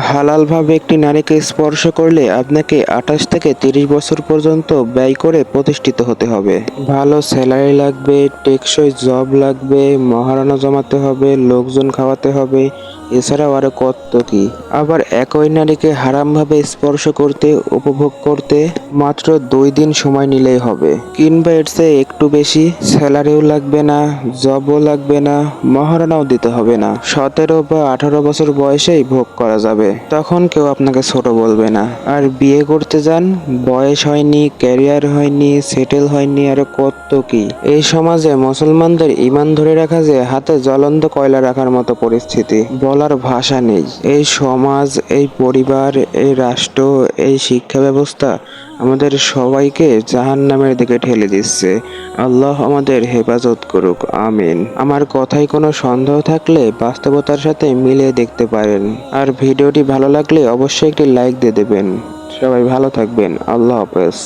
হালালভাবে একটি নারীকে স্পর্শ করলে আপনাকে 28 থেকে 30 বছর পর্যন্ত ব্যয় করে প্রতিষ্ঠিত হতে হবে। ভালো স্যালারি লাগবে, টেকসই জব লাগবে, মহারণা জমাতে হবে, লোকজন খাওয়াতে হবে, এছাড়াও আরো কত কি। আবার একই নারীকে হারামভাবে স্পর্শ করতে, উপভোগ করতে মাত্র 2 দিন সময় নিলেই হবে, কিংবা এর চেয়ে একটু বেশি। স্যালারিও লাগবে না, জবও লাগবে না, মহারণাও দিতে হবে না। 17 বা 18 বছর বয়সেই ভোগ করা যাবে, তখন কেউ আপনাকে ছোট বলবে না। আর বিয়ে করতে যান, বয়স হয়নি, ক্যারিয়ার হয়নি, সেটেল হয়নি, আরো কত কি। এই সমাজে মুসলমানদের ঈমান ধরে রাখা যে হাতে জ্বলন্ত কয়লা রাখার মতো পরিস্থিতি, বলার ভাষা নেই। এই সমাজ, এই পরিবার, এই রাষ্ট্র, এই শিক্ষা ব্যবস্থা আমাদের সবাইকে জাহান্নামের দিকে ঠেলে দিচ্ছে। আল্লাহ আমাদের হেফাজত করুক, আমিন। আমার কথায় কোনো সন্দেহ থাকলে বাস্তবতার সাথে মিলিয়ে দেখতে পারেন। আর ভিডিওটি ভালো লাগলে অবশ্যই একটি লাইক দিয়ে দেবেন। সবাই ভালো থাকবেন, আল্লাহ হাফেজ।